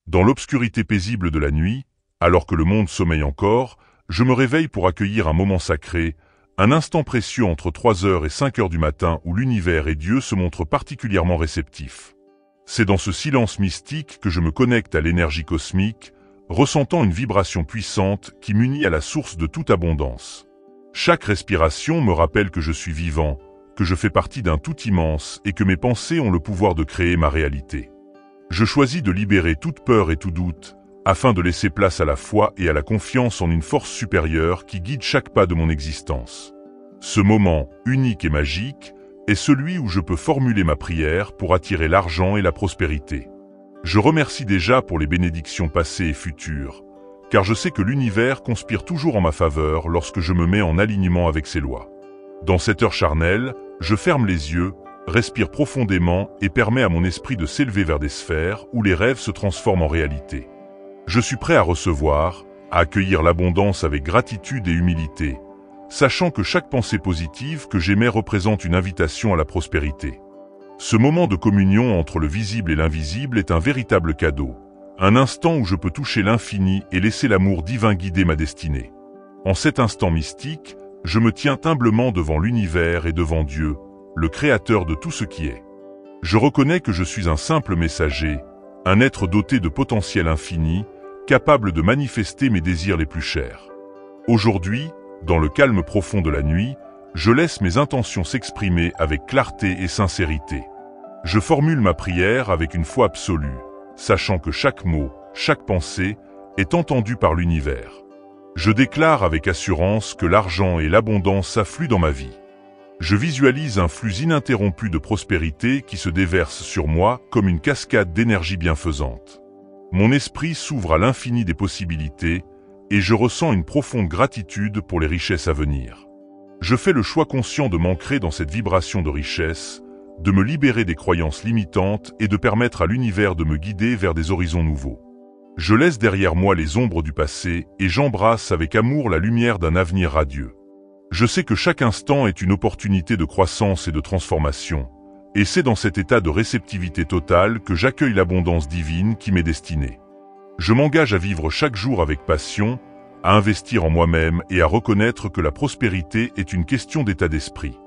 Dans l'obscurité paisible de la nuit, alors que le monde sommeille encore, je me réveille pour accueillir un moment sacré, un instant précieux entre 3h et 5h du matin où l'univers et Dieu se montrent particulièrement réceptifs. C'est dans ce silence mystique que je me connecte à l'énergie cosmique, ressentant une vibration puissante qui m'unit à la source de toute abondance. Chaque respiration me rappelle que je suis vivant, que je fais partie d'un tout immense et que mes pensées ont le pouvoir de créer ma réalité. Je choisis de libérer toute peur et tout doute, afin de laisser place à la foi et à la confiance en une force supérieure qui guide chaque pas de mon existence. Ce moment, unique et magique, est celui où je peux formuler ma prière pour attirer l'argent et la prospérité. Je remercie déjà pour les bénédictions passées et futures, car je sais que l'univers conspire toujours en ma faveur lorsque je me mets en alignement avec ses lois. Dans cette heure charnelle, je ferme les yeux, respire profondément et permets à mon esprit de s'élever vers des sphères où les rêves se transforment en réalité. Je suis prêt à recevoir, à accueillir l'abondance avec gratitude et humilité, sachant que chaque pensée positive que j'émets représente une invitation à la prospérité. Ce moment de communion entre le visible et l'invisible est un véritable cadeau, un instant où je peux toucher l'infini et laisser l'amour divin guider ma destinée. En cet instant mystique, je me tiens humblement devant l'univers et devant Dieu, le créateur de tout ce qui est. Je reconnais que je suis un simple messager, un être doté de potentiel infini, capable de manifester mes désirs les plus chers. Aujourd'hui, dans le calme profond de la nuit, je laisse mes intentions s'exprimer avec clarté et sincérité. Je formule ma prière avec une foi absolue, sachant que chaque mot, chaque pensée, est entendu par l'univers. Je déclare avec assurance que l'argent et l'abondance affluent dans ma vie. Je visualise un flux ininterrompu de prospérité qui se déverse sur moi comme une cascade d'énergie bienfaisante. Mon esprit s'ouvre à l'infini des possibilités et je ressens une profonde gratitude pour les richesses à venir. Je fais le choix conscient de m'ancrer dans cette vibration de richesse, de me libérer des croyances limitantes et de permettre à l'univers de me guider vers des horizons nouveaux. Je laisse derrière moi les ombres du passé et j'embrasse avec amour la lumière d'un avenir radieux. Je sais que chaque instant est une opportunité de croissance et de transformation, et c'est dans cet état de réceptivité totale que j'accueille l'abondance divine qui m'est destinée. Je m'engage à vivre chaque jour avec passion, à investir en moi-même et à reconnaître que la prospérité est une question d'état d'esprit.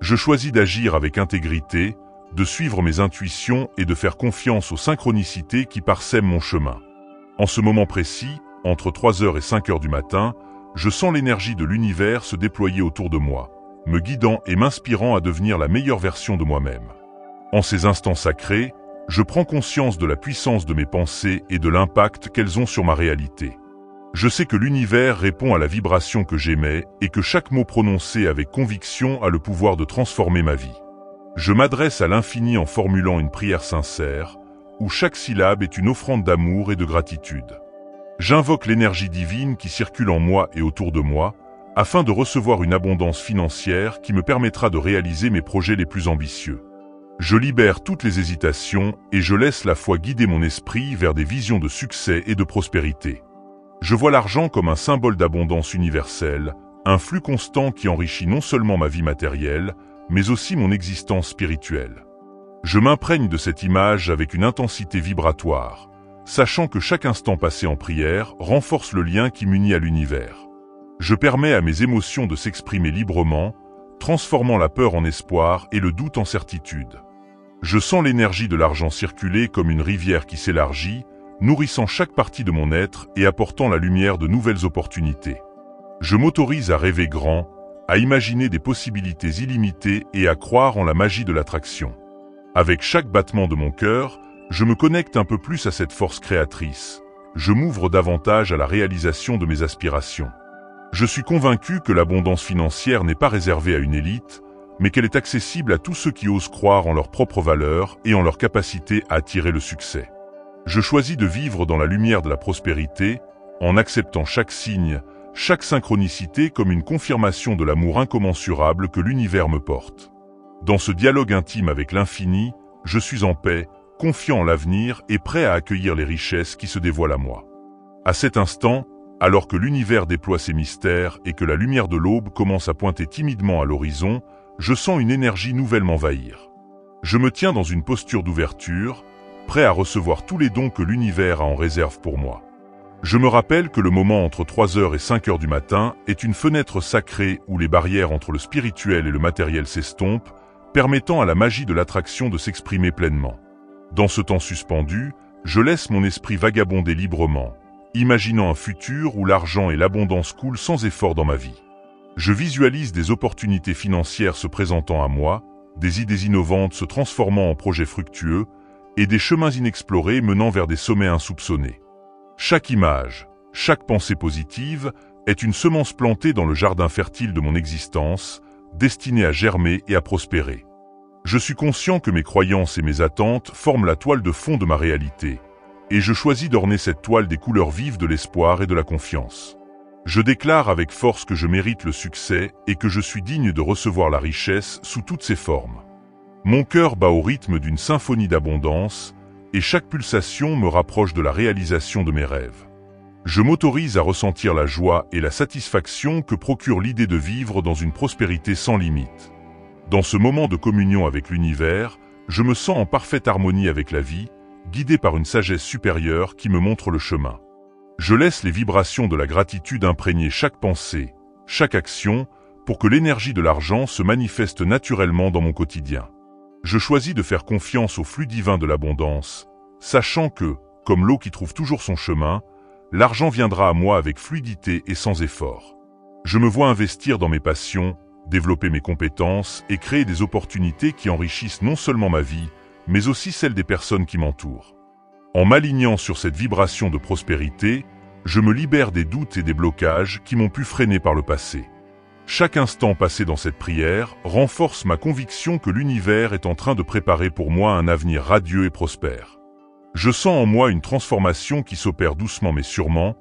Je choisis d'agir avec intégrité, de suivre mes intuitions et de faire confiance aux synchronicités qui parsèment mon chemin. En ce moment précis, entre 3h et 5h du matin, je sens l'énergie de l'univers se déployer autour de moi, me guidant et m'inspirant à devenir la meilleure version de moi-même. En ces instants sacrés, je prends conscience de la puissance de mes pensées et de l'impact qu'elles ont sur ma réalité. Je sais que l'univers répond à la vibration que j'émets et que chaque mot prononcé avec conviction a le pouvoir de transformer ma vie. Je m'adresse à l'infini en formulant une prière sincère, où chaque syllabe est une offrande d'amour et de gratitude. J'invoque l'énergie divine qui circule en moi et autour de moi, afin de recevoir une abondance financière qui me permettra de réaliser mes projets les plus ambitieux. Je libère toutes les hésitations et je laisse la foi guider mon esprit vers des visions de succès et de prospérité. Je vois l'argent comme un symbole d'abondance universelle, un flux constant qui enrichit non seulement ma vie matérielle, mais aussi mon existence spirituelle. Je m'imprègne de cette image avec une intensité vibratoire, sachant que chaque instant passé en prière renforce le lien qui m'unit à l'univers. Je permets à mes émotions de s'exprimer librement, transformant la peur en espoir et le doute en certitude. Je sens l'énergie de l'argent circuler comme une rivière qui s'élargit, nourrissant chaque partie de mon être et apportant la lumière de nouvelles opportunités. Je m'autorise à rêver grand, à imaginer des possibilités illimitées et à croire en la magie de l'attraction. Avec chaque battement de mon cœur, je me connecte un peu plus à cette force créatrice. Je m'ouvre davantage à la réalisation de mes aspirations. Je suis convaincu que l'abondance financière n'est pas réservée à une élite, mais qu'elle est accessible à tous ceux qui osent croire en leur propre valeur et en leur capacité à attirer le succès. Je choisis de vivre dans la lumière de la prospérité, en acceptant chaque signe, chaque synchronicité comme une confirmation de l'amour incommensurable que l'univers me porte. Dans ce dialogue intime avec l'infini, je suis en paix, confiant en l'avenir et prêt à accueillir les richesses qui se dévoilent à moi. À cet instant, alors que l'univers déploie ses mystères et que la lumière de l'aube commence à pointer timidement à l'horizon, je sens une énergie nouvelle m'envahir. Je me tiens dans une posture d'ouverture, prêt à recevoir tous les dons que l'univers a en réserve pour moi. Je me rappelle que le moment entre 3h et 5h du matin est une fenêtre sacrée où les barrières entre le spirituel et le matériel s'estompent, permettant à la magie de l'attraction de s'exprimer pleinement. Dans ce temps suspendu, je laisse mon esprit vagabonder librement, imaginant un futur où l'argent et l'abondance coulent sans effort dans ma vie. Je visualise des opportunités financières se présentant à moi, des idées innovantes se transformant en projets fructueux et des chemins inexplorés menant vers des sommets insoupçonnés. Chaque image, chaque pensée positive est une semence plantée dans le jardin fertile de mon existence, destinée à germer et à prospérer. Je suis conscient que mes croyances et mes attentes forment la toile de fond de ma réalité, et je choisis d'orner cette toile des couleurs vives de l'espoir et de la confiance. Je déclare avec force que je mérite le succès et que je suis digne de recevoir la richesse sous toutes ses formes. Mon cœur bat au rythme d'une symphonie d'abondance, et chaque pulsation me rapproche de la réalisation de mes rêves. Je m'autorise à ressentir la joie et la satisfaction que procure l'idée de vivre dans une prospérité sans limite. Dans ce moment de communion avec l'univers, je me sens en parfaite harmonie avec la vie, guidé par une sagesse supérieure qui me montre le chemin. Je laisse les vibrations de la gratitude imprégner chaque pensée, chaque action, pour que l'énergie de l'argent se manifeste naturellement dans mon quotidien. Je choisis de faire confiance au flux divin de l'abondance, sachant que, comme l'eau qui trouve toujours son chemin, l'argent viendra à moi avec fluidité et sans effort. Je me vois investir dans mes passions, développer mes compétences et créer des opportunités qui enrichissent non seulement ma vie, mais aussi celle des personnes qui m'entourent. En m'alignant sur cette vibration de prospérité, je me libère des doutes et des blocages qui m'ont pu freiner par le passé. Chaque instant passé dans cette prière renforce ma conviction que l'univers est en train de préparer pour moi un avenir radieux et prospère. Je sens en moi une transformation qui s'opère doucement mais sûrement,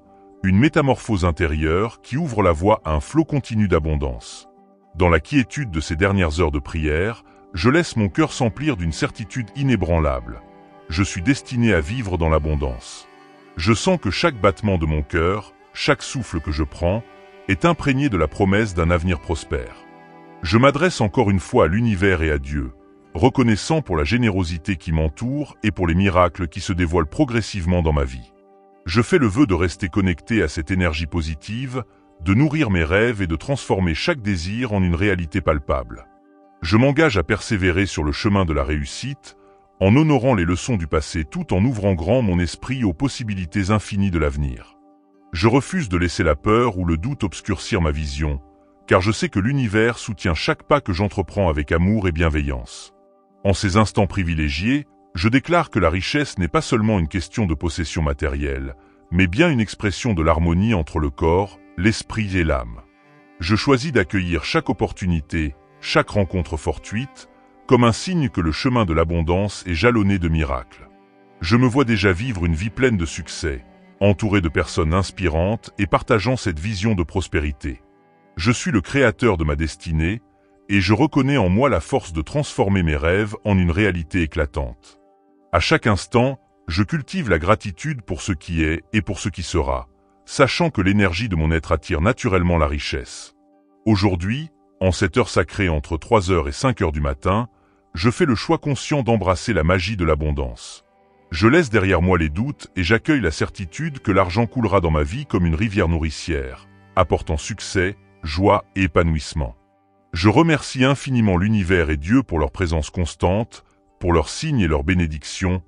une métamorphose intérieure qui ouvre la voie à un flot continu d'abondance. Dans la quiétude de ces dernières heures de prière, je laisse mon cœur s'emplir d'une certitude inébranlable. Je suis destiné à vivre dans l'abondance. Je sens que chaque battement de mon cœur, chaque souffle que je prends, est imprégné de la promesse d'un avenir prospère. Je m'adresse encore une fois à l'univers et à Dieu, reconnaissant pour la générosité qui m'entoure et pour les miracles qui se dévoilent progressivement dans ma vie. Je fais le vœu de rester connecté à cette énergie positive, de nourrir mes rêves et de transformer chaque désir en une réalité palpable. Je m'engage à persévérer sur le chemin de la réussite, en honorant les leçons du passé tout en ouvrant grand mon esprit aux possibilités infinies de l'avenir. Je refuse de laisser la peur ou le doute obscurcir ma vision, car je sais que l'univers soutient chaque pas que j'entreprends avec amour et bienveillance. En ces instants privilégiés, je déclare que la richesse n'est pas seulement une question de possession matérielle, mais bien une expression de l'harmonie entre le corps, l'esprit et l'âme. Je choisis d'accueillir chaque opportunité, chaque rencontre fortuite, comme un signe que le chemin de l'abondance est jalonné de miracles. Je me vois déjà vivre une vie pleine de succès, entouré de personnes inspirantes et partageant cette vision de prospérité. Je suis le créateur de ma destinée, et je reconnais en moi la force de transformer mes rêves en une réalité éclatante. À chaque instant, je cultive la gratitude pour ce qui est et pour ce qui sera, sachant que l'énergie de mon être attire naturellement la richesse. Aujourd'hui, en cette heure sacrée entre 3h et 5h du matin, je fais le choix conscient d'embrasser la magie de l'abondance. Je laisse derrière moi les doutes et j'accueille la certitude que l'argent coulera dans ma vie comme une rivière nourricière, apportant succès, joie et épanouissement. Je remercie infiniment l'univers et Dieu pour leur présence constante, pour leurs signes et leurs bénédictions,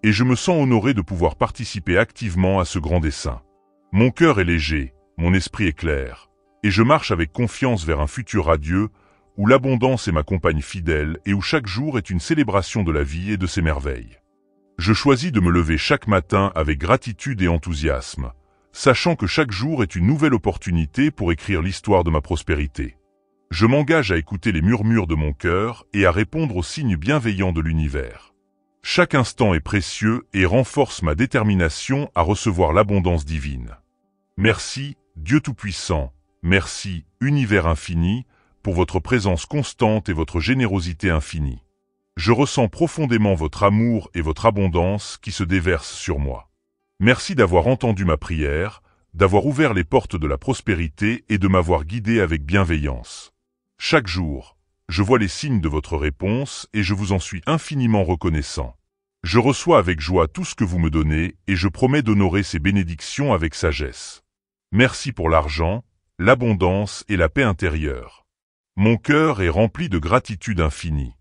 et je me sens honoré de pouvoir participer activement à ce grand dessein. Mon cœur est léger, mon esprit est clair, et je marche avec confiance vers un futur radieux, où l'abondance est ma compagne fidèle et où chaque jour est une célébration de la vie et de ses merveilles. Je choisis de me lever chaque matin avec gratitude et enthousiasme, sachant que chaque jour est une nouvelle opportunité pour écrire l'histoire de ma prospérité. Je m'engage à écouter les murmures de mon cœur et à répondre aux signes bienveillants de l'univers. Chaque instant est précieux et renforce ma détermination à recevoir l'abondance divine. Merci, Dieu Tout-Puissant, merci, Univers infini, pour votre présence constante et votre générosité infinie. Je ressens profondément votre amour et votre abondance qui se déversent sur moi. Merci d'avoir entendu ma prière, d'avoir ouvert les portes de la prospérité et de m'avoir guidé avec bienveillance. Chaque jour, je vois les signes de votre réponse et je vous en suis infiniment reconnaissant. Je reçois avec joie tout ce que vous me donnez et je promets d'honorer ces bénédictions avec sagesse. Merci pour l'argent, l'abondance et la paix intérieure. Mon cœur est rempli de gratitude infinie.